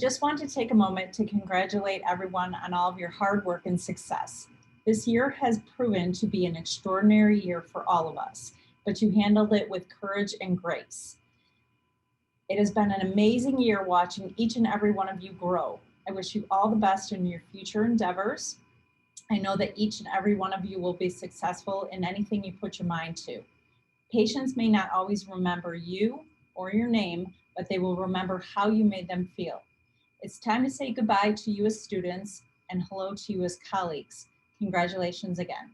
just want to take a moment to congratulate everyone on all of your hard work and success. This year has proven to be an extraordinary year for all of us, but you handled it with courage and grace. It has been an amazing year watching each and every one of you grow. I wish you all the best in your future endeavors. I know that each and every one of you will be successful in anything you put your mind to. Patients may not always remember you or your name, but they will remember how you made them feel. It's time to say goodbye to you as students and hello to you as colleagues. Congratulations again.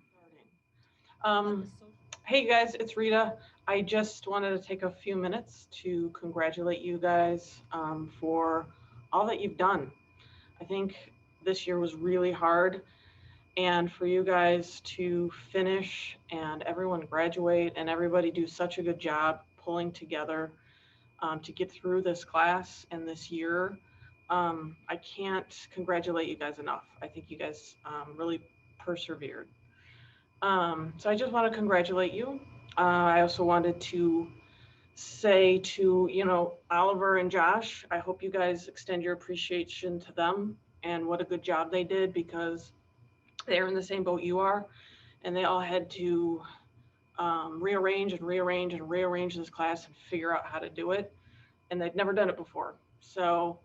Hey guys, it's Rita. I just wanted to take a few minutes to congratulate you guys for all that you've done. I think this year was really hard, and for you guys to finish and everyone graduate and everybody do such a good job pulling together to get through this class and this year. I can't congratulate you guys enough. I think you guys really persevered. So I just want to congratulate you. I also wanted to say to, Oliver and Josh, I hope you guys extend your appreciation to them and what a good job they did, because they're in the same boat you are, and they all had to rearrange this class and figure out how to do it, and they'd never done it before. So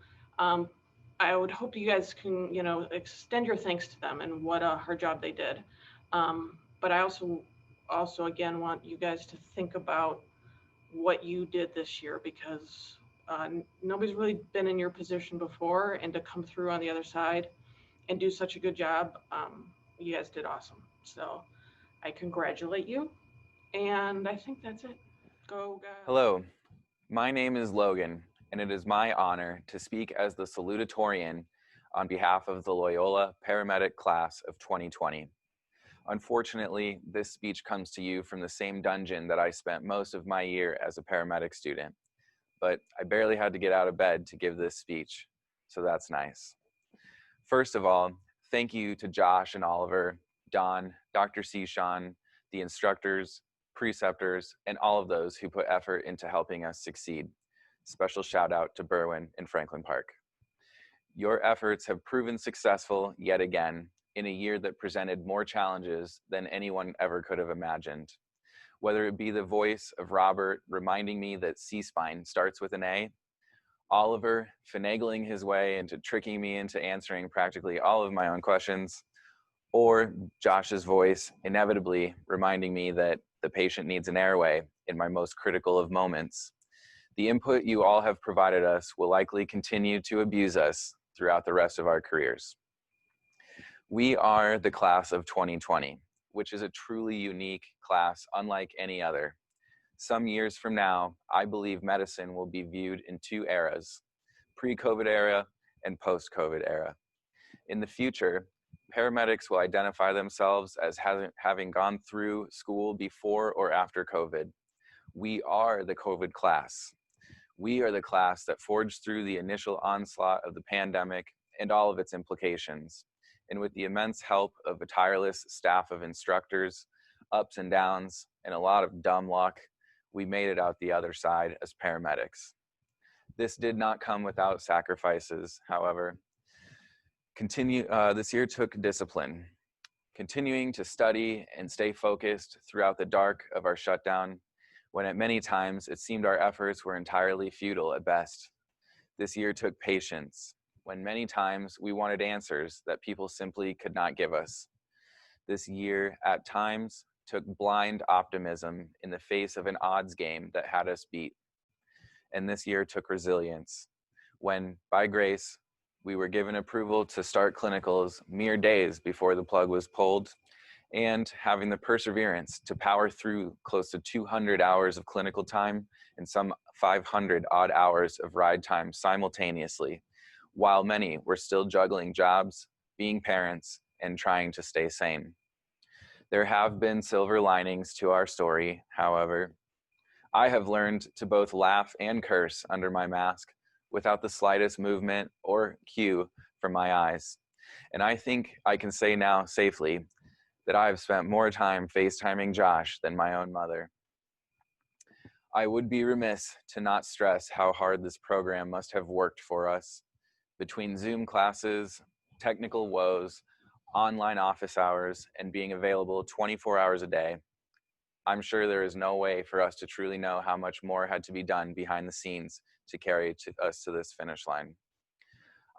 I would hope you guys can, extend your thanks to them and what a hard job they did. But I also again want you guys to think about what you did this year, because nobody's really been in your position before, and to come through on the other side and do such a good job, you guys did awesome. So I congratulate you, and I think that's it. Go guys. Hello, my name is Logan, and it is my honor to speak as the Salutatorian on behalf of the Loyola Paramedic Class of 2020. Unfortunately, this speech comes to you from the same dungeon that I spent most of my year as a paramedic student, but I barely had to get out of bed to give this speech, so that's nice. First of all, thank you to Josh and Oliver, Don, Dr. Sean, the instructors, preceptors, and all of those who put effort into helping us succeed. Special shout out to Berwyn and Franklin Park. Your efforts have proven successful yet again in a year that presented more challenges than anyone ever could have imagined. Whether it be the voice of Robert reminding me that C-spine starts with an A, Oliver finagling his way into tricking me into answering practically all of my own questions, or Josh's voice inevitably reminding me that the patient needs an airway in my most critical of moments. The input you all have provided us will likely continue to abuse us throughout the rest of our careers. We are the class of 2020, which is a truly unique class unlike any other. Some years from now, I believe medicine will be viewed in two eras, pre-COVID era and post-COVID era. In the future, paramedics will identify themselves as having gone through school before or after COVID. We are the COVID class. We are the class that forged through the initial onslaught of the pandemic and all of its implications. And with the immense help of a tireless staff of instructors, ups and downs, and a lot of dumb luck, we made it out the other side as paramedics. This did not come without sacrifices, however. This year took discipline. Continuing to study and stay focused throughout the dark of our shutdown, when at many times it seemed our efforts were entirely futile at best. This year took patience, when many times we wanted answers that people simply could not give us. This year, at times, took blind optimism in the face of an odds game that had us beat. And this year took resilience, when, by grace, we were given approval to start clinicals mere days before the plug was pulled, and having the perseverance to power through close to 200 hours of clinical time and some 500 odd hours of ride time simultaneously, while many were still juggling jobs, being parents, and trying to stay sane. There have been silver linings to our story, however. I have learned to both laugh and curse under my mask without the slightest movement or cue from my eyes. And I think I can say now safely that I have spent more time FaceTiming Josh than my own mother. I would be remiss to not stress how hard this program must have worked for us. Between Zoom classes, technical woes, online office hours, and being available 24 hours a day, I'm sure there is no way for us to truly know how much more had to be done behind the scenes to carry us to this finish line.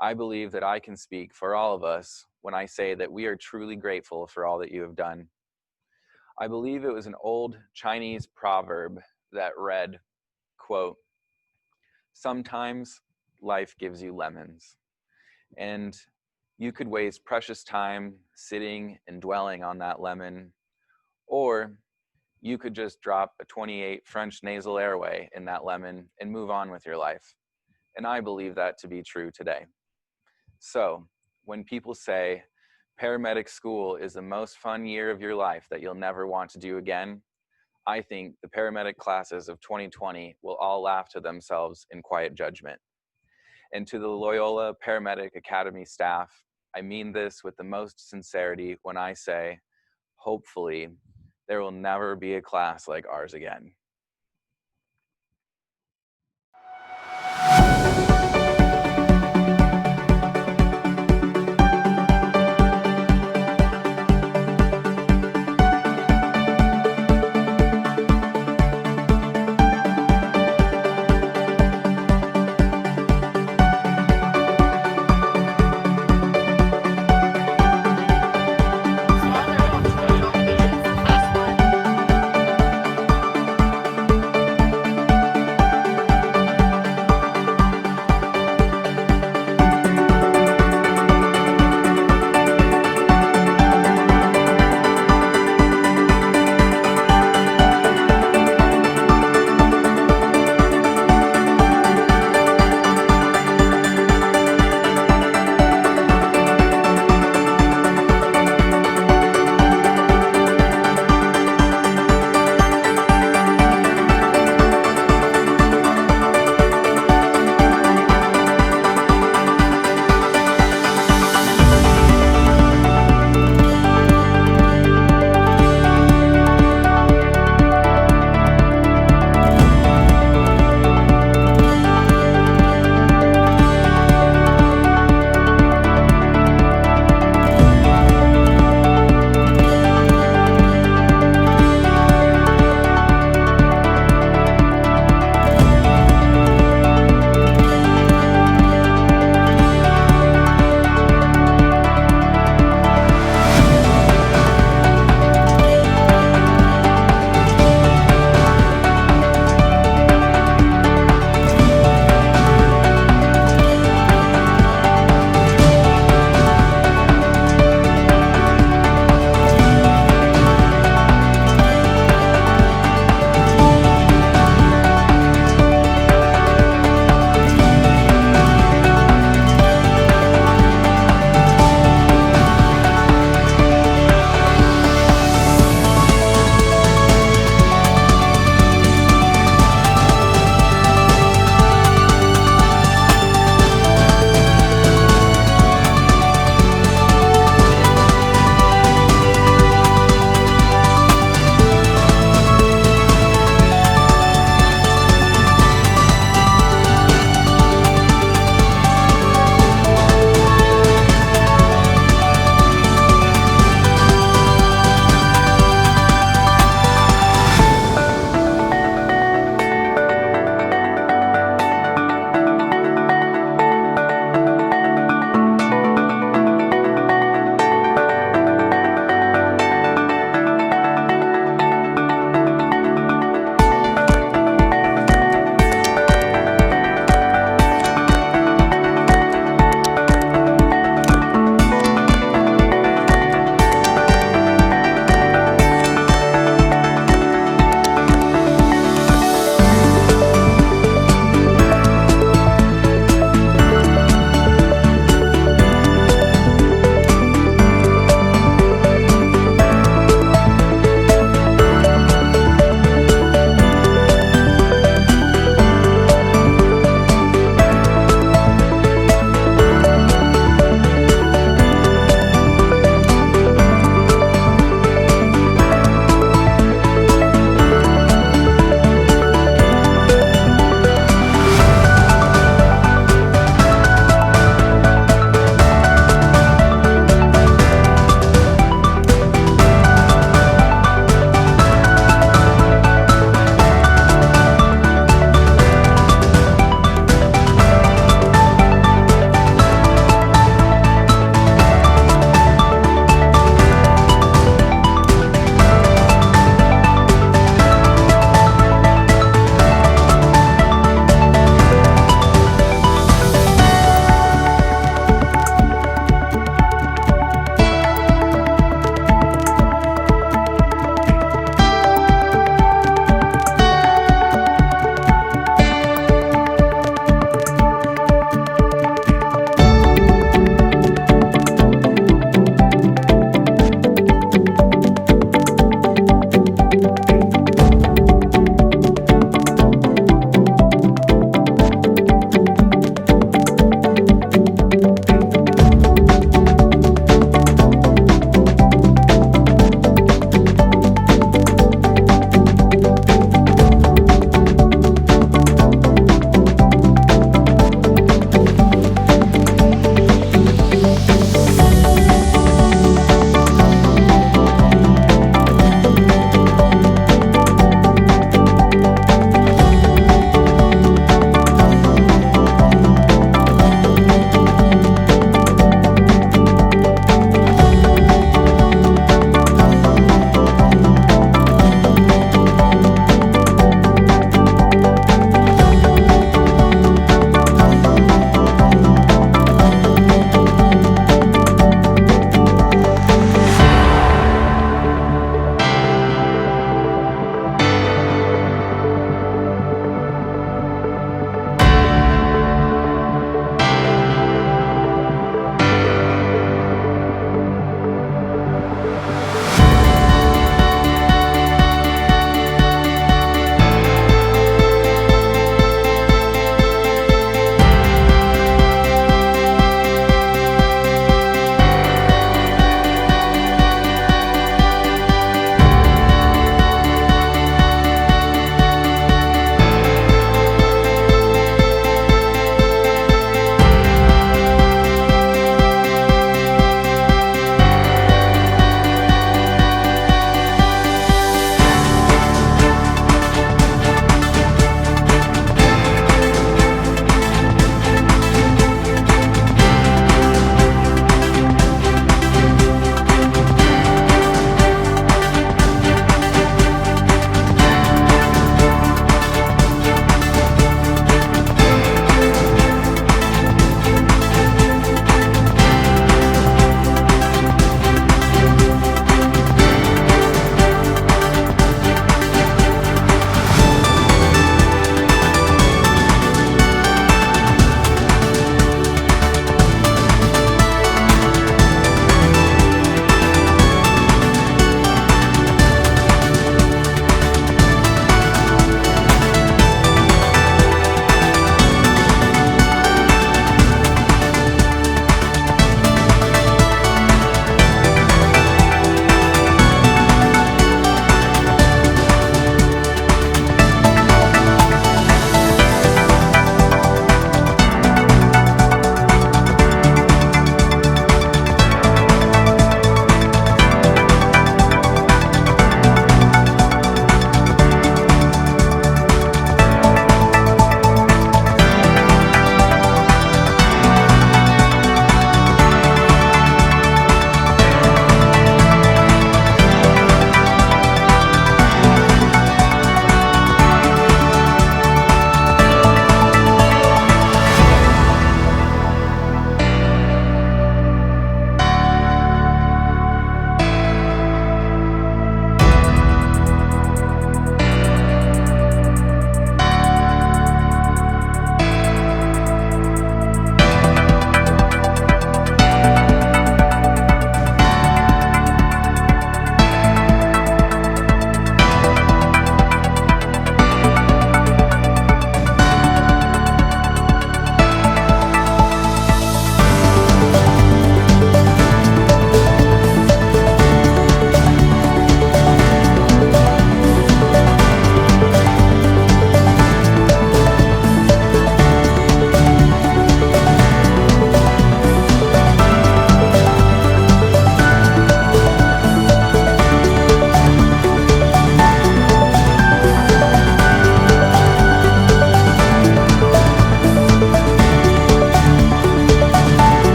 I believe that I can speak for all of us when I say that we are truly grateful for all that you have done. I believe it was an old Chinese proverb that read, quote, "Sometimes life gives you lemons." And you could waste precious time sitting and dwelling on that lemon, or you could just drop a 28 French nasal airway in that lemon and move on with your life. And I believe that to be true today. So when people say paramedic school is the most fun year of your life that you'll never want to do again, I think the paramedic classes of 2020 will all laugh to themselves in quiet judgment. And to the Loyola Paramedic Academy staff, I mean this with the most sincerity when I say, hopefully, there will never be a class like ours again.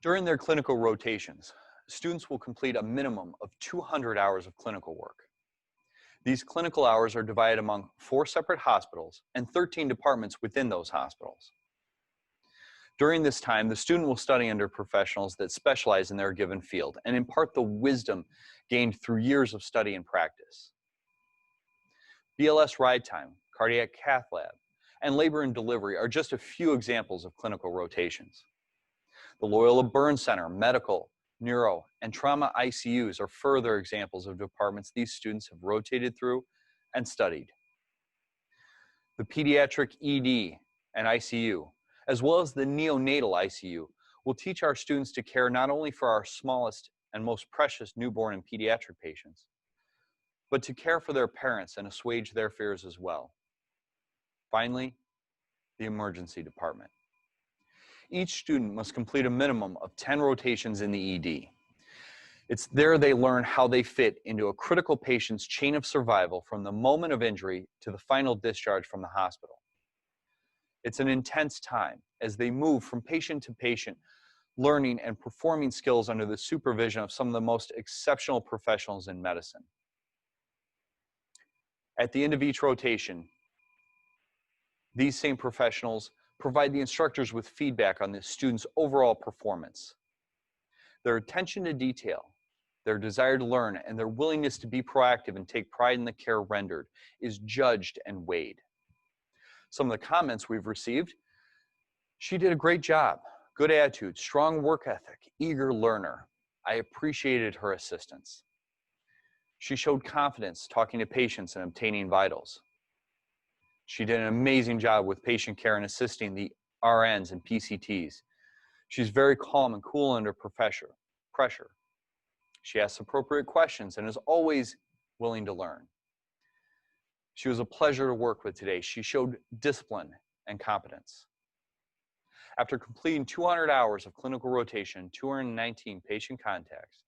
During their clinical rotations, students will complete a minimum of 200 hours of clinical work. These clinical hours are divided among 4 separate hospitals and 13 departments within those hospitals. During this time, the student will study under professionals that specialize in their given field and impart the wisdom gained through years of study and practice. BLS ride time, cardiac cath lab, and labor and delivery are just a few examples of clinical rotations. The Loyola Burn Center, medical, neuro, and trauma ICUs are further examples of departments these students have rotated through and studied. The pediatric ED and ICU, as well as the neonatal ICU, will teach our students to care not only for our smallest and most precious newborn and pediatric patients, but to care for their parents and assuage their fears as well. Finally, the emergency department. Each student must complete a minimum of 10 rotations in the ED. It's there they learn how they fit into a critical patient's chain of survival from the moment of injury to the final discharge from the hospital. It's an intense time as they move from patient to patient, learning and performing skills under the supervision of some of the most exceptional professionals in medicine. At the end of each rotation, these same professionals provide the instructors with feedback on the student's overall performance. Their attention to detail, their desire to learn, and their willingness to be proactive and take pride in the care rendered is judged and weighed. Some of the comments we've received: she did a great job, good attitude, strong work ethic, eager learner. I appreciated her assistance. She showed confidence talking to patients and obtaining vitals. She did an amazing job with patient care and assisting the RNs and PCTs. She's very calm and cool under pressure. She asks appropriate questions and is always willing to learn. She was a pleasure to work with today. She showed discipline and competence. After completing 200 hours of clinical rotation, 219 patient contacts,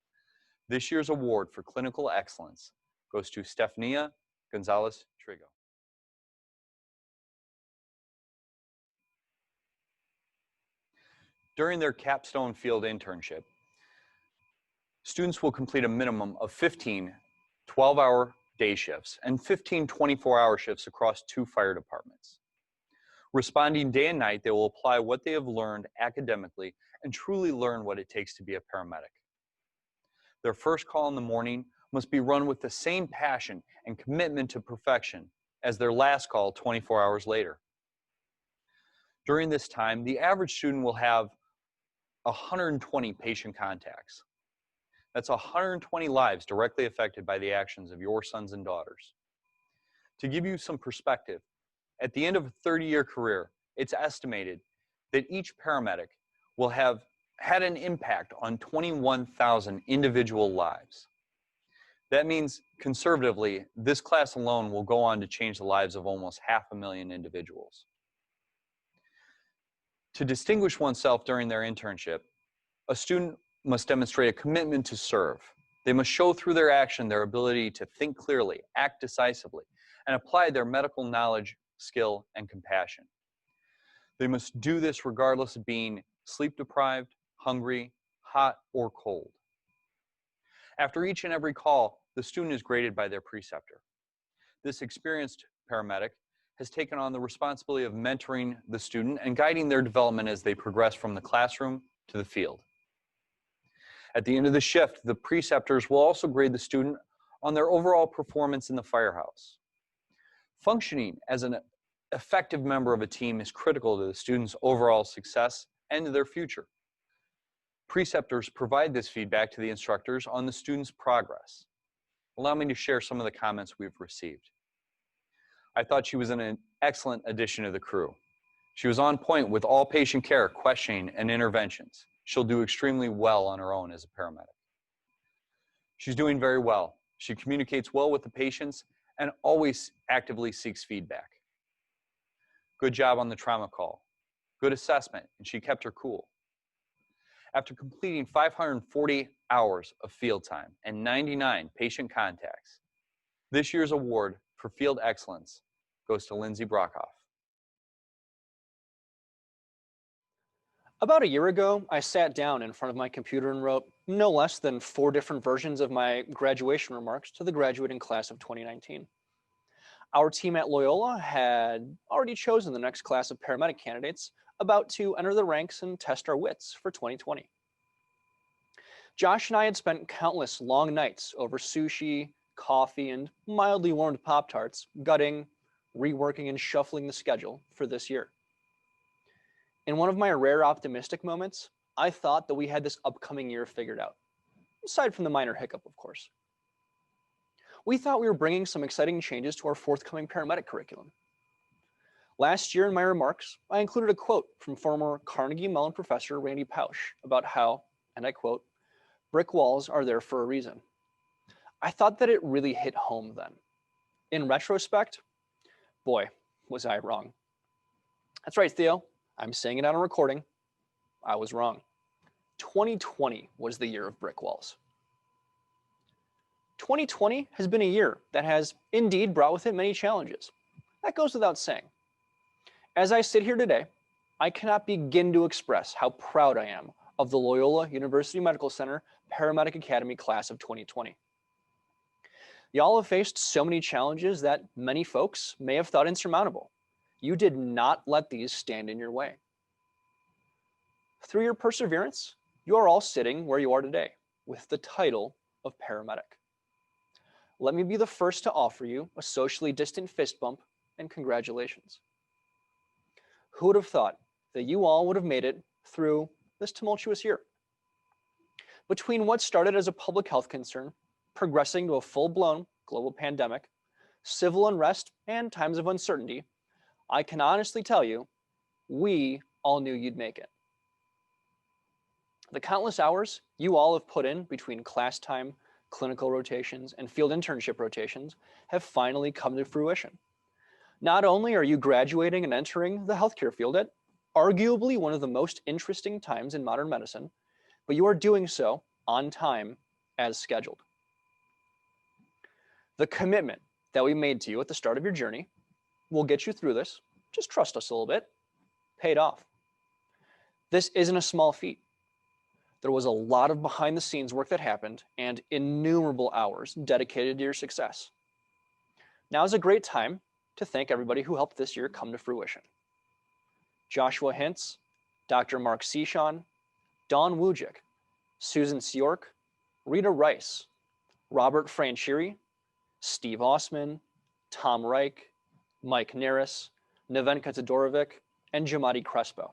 this year's award for clinical excellence goes to Stefanía González-Trigo. During their capstone field internship, students will complete a minimum of 15 12-hour day shifts and 15 24-hour shifts across 2 fire departments. Responding day and night, they will apply what they have learned academically and truly learn what it takes to be a paramedic. Their first call in the morning must be run with the same passion and commitment to perfection as their last call 24 hours later. During this time, the average student will have 120 patient contacts. That's 120 lives directly affected by the actions of your sons and daughters. To give you some perspective, at the end of a 30-year career, it's estimated that each paramedic will have had an impact on 21,000 individual lives. That means, conservatively, this class alone will go on to change the lives of almost 500,000 individuals. To distinguish oneself during their internship, a student must demonstrate a commitment to serve. They must show through their action their ability to think clearly, act decisively, and apply their medical knowledge, skill, and compassion. They must do this regardless of being sleep-deprived, hungry, hot, or cold. After each and every call, the student is graded by their preceptor. This experienced paramedic has taken on the responsibility of mentoring the student and guiding their development as they progress from the classroom to the field. At the end of the shift, the preceptors will also grade the student on their overall performance in the firehouse. Functioning as an effective member of a team is critical to the student's overall success and to their future. Preceptors provide this feedback to the instructors on the student's progress. Allow me to share some of the comments we've received. I thought she was an excellent addition to the crew. She was on point with all patient care, questioning, and interventions. She'll do extremely well on her own as a paramedic. She's doing very well. She communicates well with the patients and always actively seeks feedback. Good job on the trauma call. Good assessment, and she kept her cool. After completing 540 hours of field time and 99 patient contacts, this year's award for field excellence goes to Lindsay Brockhoff. About a year ago, I sat down in front of my computer and wrote no less than 4 different versions of my graduation remarks to the graduating class of 2019. Our team at Loyola had already chosen the next class of paramedic candidates about to enter the ranks and test our wits for 2020. Josh and I had spent countless long nights over sushi, coffee, and mildly warmed Pop-Tarts, gutting, reworking, and shuffling the schedule for this year. In one of my rare optimistic moments, I thought that we had this upcoming year figured out, aside from the minor hiccup, of course. We thought we were bringing some exciting changes to our forthcoming paramedic curriculum. Last year in my remarks, I included a quote from former Carnegie Mellon professor Randy Pausch about how, and I quote, "brick walls are there for a reason." I thought that it really hit home then. In retrospect, boy, was I wrong. That's right, Theo. I'm saying it on a recording. I was wrong. 2020 was the year of brick walls. 2020 has been a year that has indeed brought with it many challenges. That goes without saying. As I sit here today, I cannot begin to express how proud I am of the Loyola University Medical Center Paramedic Academy class of 2020. Y'all have faced so many challenges that many folks may have thought insurmountable. You did not let these stand in your way. Through your perseverance, you are all sitting where you are today with the title of paramedic. Let me be the first to offer you a socially distant fist bump and congratulations. Who would have thought that you all would have made it through this tumultuous year? Between what started as a public health concern, progressing to a full-blown global pandemic, civil unrest, and times of uncertainty, I can honestly tell you, we all knew you'd make it. The countless hours you all have put in between class time, clinical rotations, and field internship rotations have finally come to fruition. Not only are you graduating and entering the healthcare field at arguably one of the most interesting times in modern medicine, but you are doing so on time as scheduled. The commitment that we made to you at the start of your journey will get you through this. Just trust us a little bit. Paid off. This isn't a small feat. There was a lot of behind the scenes work that happened and innumerable hours dedicated to your success. Now is a great time to thank everybody who helped this year come to fruition. Joshua Hintz, Dr. Mark Sechon, Dawn Wujik, Susan Siork, Rita Rice, Robert Franchiri, Steve Osman, Tom Reich, Mike Neris, Nevenka Todorovic, and Jamadi Crespo.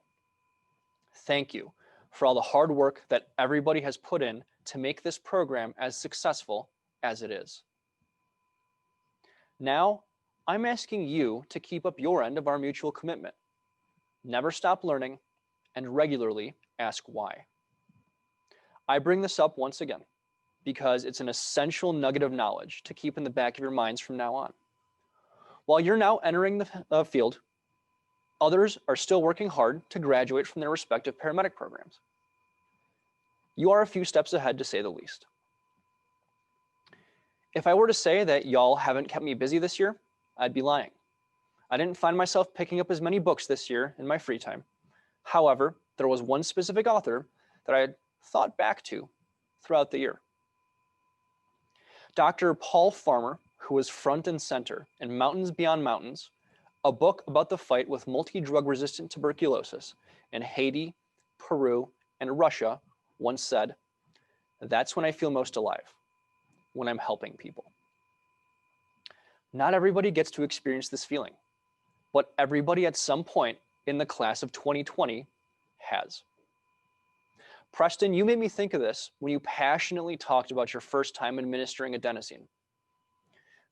Thank you for all the hard work that everybody has put in to make this program as successful as it is. Now, I'm asking you to keep up your end of our mutual commitment. Never stop learning and regularly ask why. I bring this up once again because it's an essential nugget of knowledge to keep in the back of your minds from now on. While you're now entering the field, others are still working hard to graduate from their respective paramedic programs. You are a few steps ahead, to say the least. If I were to say that y'all haven't kept me busy this year, I'd be lying. I didn't find myself picking up as many books this year in my free time. However, there was one specific author that I had thought back to throughout the year. Dr. Paul Farmer, who was front and center in Mountains Beyond Mountains, a book about the fight with multi-drug resistant tuberculosis in Haiti, Peru, and Russia, once said, "That's when I feel most alive, when I'm helping people." Not everybody gets to experience this feeling, but everybody at some point in the class of 2020 has. Preston, you made me think of this when you passionately talked about your first time administering adenosine.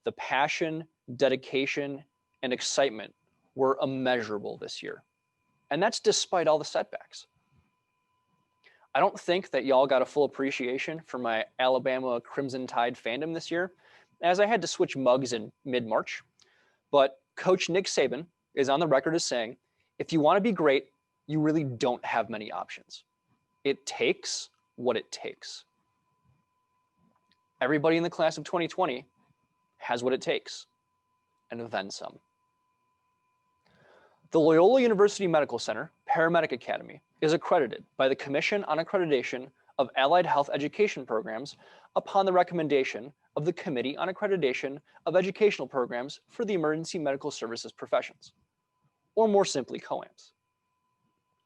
The passion, dedication, and excitement were immeasurable this year. And that's despite all the setbacks. I don't think that y'all got a full appreciation for my Alabama Crimson Tide fandom this year, as I had to switch mugs in mid-March. But Coach Nick Saban is on the record as saying, if you want to be great, you really don't have many options. It takes what it takes. Everybody in the class of 2020 has what it takes, and then some. The Loyola University Medical Center Paramedic Academy is accredited by the Commission on Accreditation of Allied Health Education Programs upon the recommendation of the Committee on Accreditation of Educational Programs for the Emergency Medical Services Professions, or more simply, COAMs.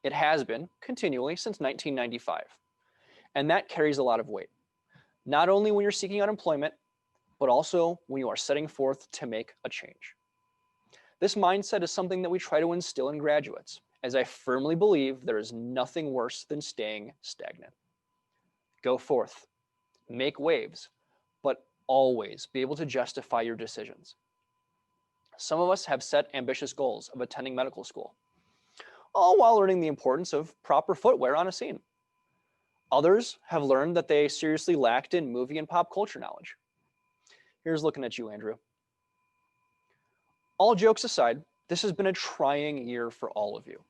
It has been continually since 1995, and that carries a lot of weight, not only when you're seeking unemployment, but also when you are setting forth to make a change. This mindset is something that we try to instill in graduates, as I firmly believe there is nothing worse than staying stagnant. Go forth, make waves, but always be able to justify your decisions. Some of us have set ambitious goals of attending medical school, all while learning the importance of proper footwear on a scene. Others have learned that they seriously lacked in movie and pop culture knowledge. Here's looking at you, Andrew. All jokes aside, this has been a trying year for all of you.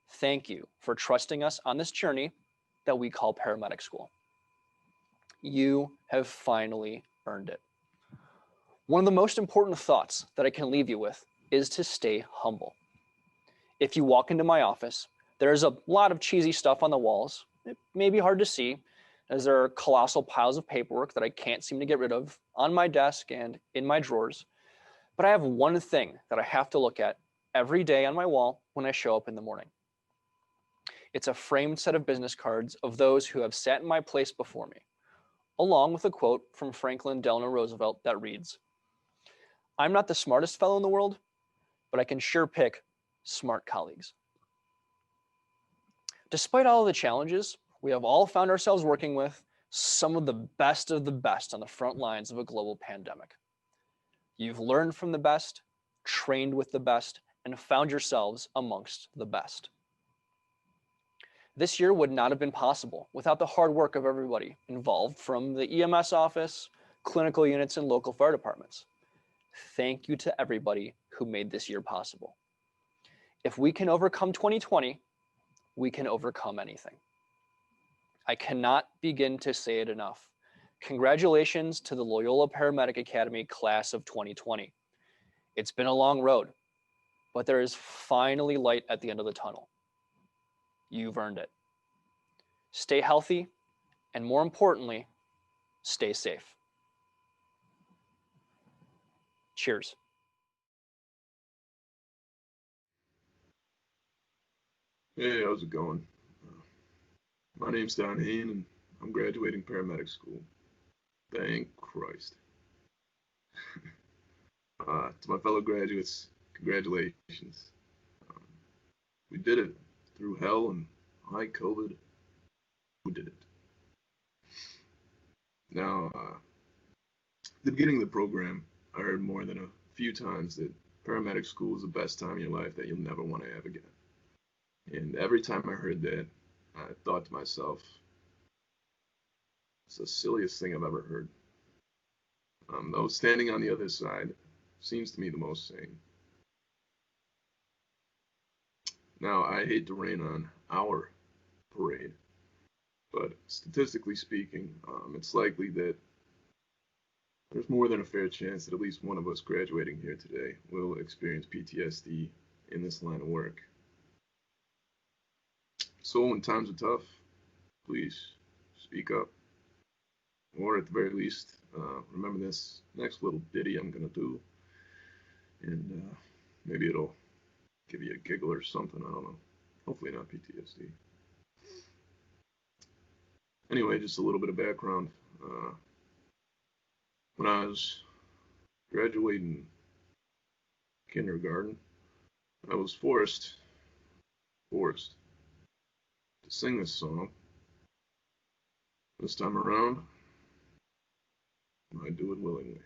Thank you for trusting us on this journey that we call paramedic school. You have finally earned it. One of the most important thoughts that I can leave you with is to stay humble. If you walk into my office, there's a lot of cheesy stuff on the walls. It may be hard to see, as there are colossal piles of paperwork that I can't seem to get rid of on my desk and in my drawers. But I have one thing that I have to look at every day on my wall when I show up in the morning. It's a framed set of business cards of those who have sat in my place before me, along with a quote from Franklin Delano Roosevelt that reads, "I'm not the smartest fellow in the world, but I can sure pick smart colleagues." Despite all of the challenges, we have all found ourselves working with some of the best on the front lines of a global pandemic. You've learned from the best, trained with the best, and found yourselves amongst the best. This year would not have been possible without the hard work of everybody involved, from the EMS office, clinical units, and local fire departments. Thank you to everybody who made this year possible. If we can overcome 2020, we can overcome anything. I cannot begin to say it enough. Congratulations to the Loyola Paramedic Academy class of 2020. It's been a long road, but there is finally light at the end of the tunnel. You've earned it. Stay healthy, and more importantly, stay safe. Cheers. Hey, how's it going? My name's Hane, and I'm graduating paramedic school. Thank Christ. To my fellow graduates, congratulations. We did it through hell and high COVID. We did it. Now, at the beginning of the program, I heard more than a few times that paramedic school is the best time in your life that you'll never want to have again. And every time I heard that, I thought to myself, it's the silliest thing I've ever heard. Though standing on the other side seems to me the most sane. Now, I hate to rain on our parade, but statistically speaking, it's likely that there's more than a fair chance that at least one of us graduating here today will experience PTSD in this line of work. So when times are tough, please speak up. Or at the very least, remember this next little ditty I'm going to do. And maybe it'll give you a giggle or something, I don't know. Hopefully not PTSD. Anyway, just a little bit of background. When I was graduating kindergarten, I was forced to sing this song. This time around, I do it willingly.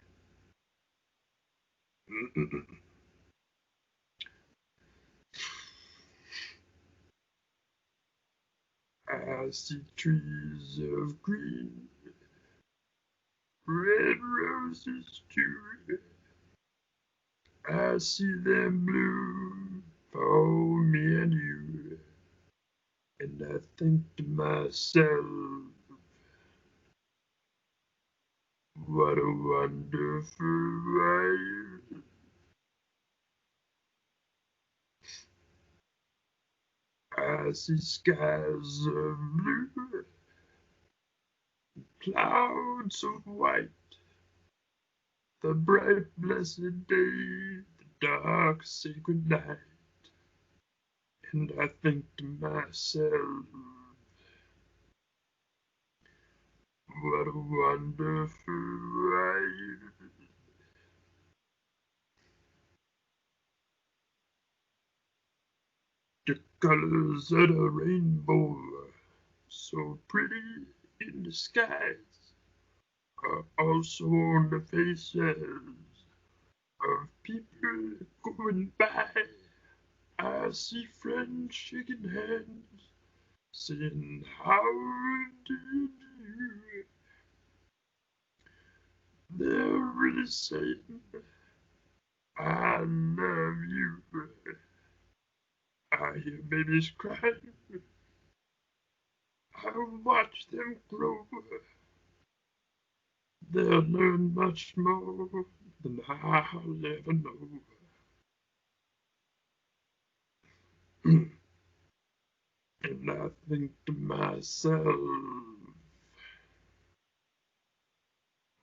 I see trees of green, red roses too. I see them bloom for me and you. And I think to myself, what a wonderful life. I see skies of blue, clouds of white, the bright blessed day, the dark sacred night, and I think to myself, what a wonderful ride. The colors of the rainbow, so pretty in the skies, are also on the faces of people going by. I see friends shaking hands, saying, how do you do? They're really saying, I love you. I hear babies crying. I watch them grow. They'll learn much more than I'll ever know. And I think to myself,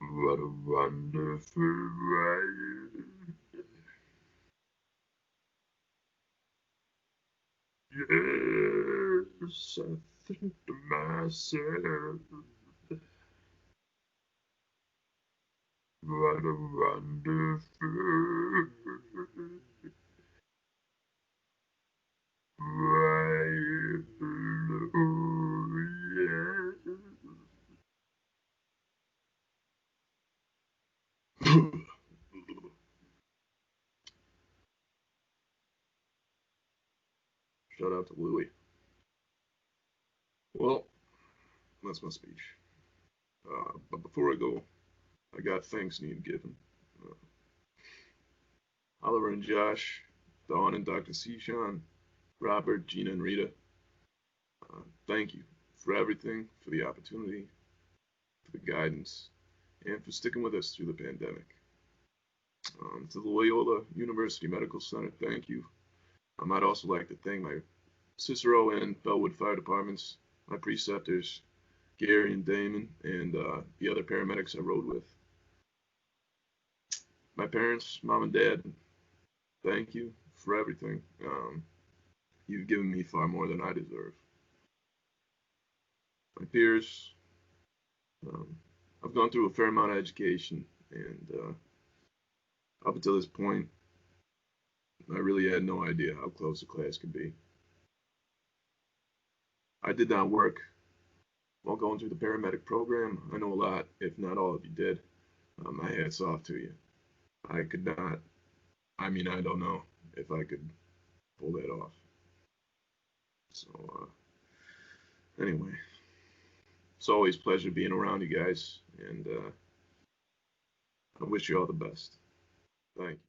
what a wonderful ride. Yes, I think to myself, what a wonderful ride. Oh, yes. Shout out to Louie. Well, that's my speech. But before I go, I got thanks needed given. Oliver and Josh, Dawn and Dr. Sishan, Robert, Gina, and Rita. Thank you for everything, for the opportunity, for the guidance, and for sticking with us through the pandemic. To the Loyola University Medical Center, thank you. I'd also like to thank my Cicero and Bellwood Fire Departments, my preceptors, Gary and Damon, and the other paramedics I rode with. My parents, mom and dad, thank you for everything. You've given me far more than I deserve. My peers, I've gone through a fair amount of education, and up until this point, I really had no idea how close a class could be. I did not work while going through the paramedic program. I know a lot, if not all of you did. My hats off to you. I could not, I don't know if I could pull that off. So, anyway, it's always a pleasure being around you guys, and I wish you all the best. Thank you.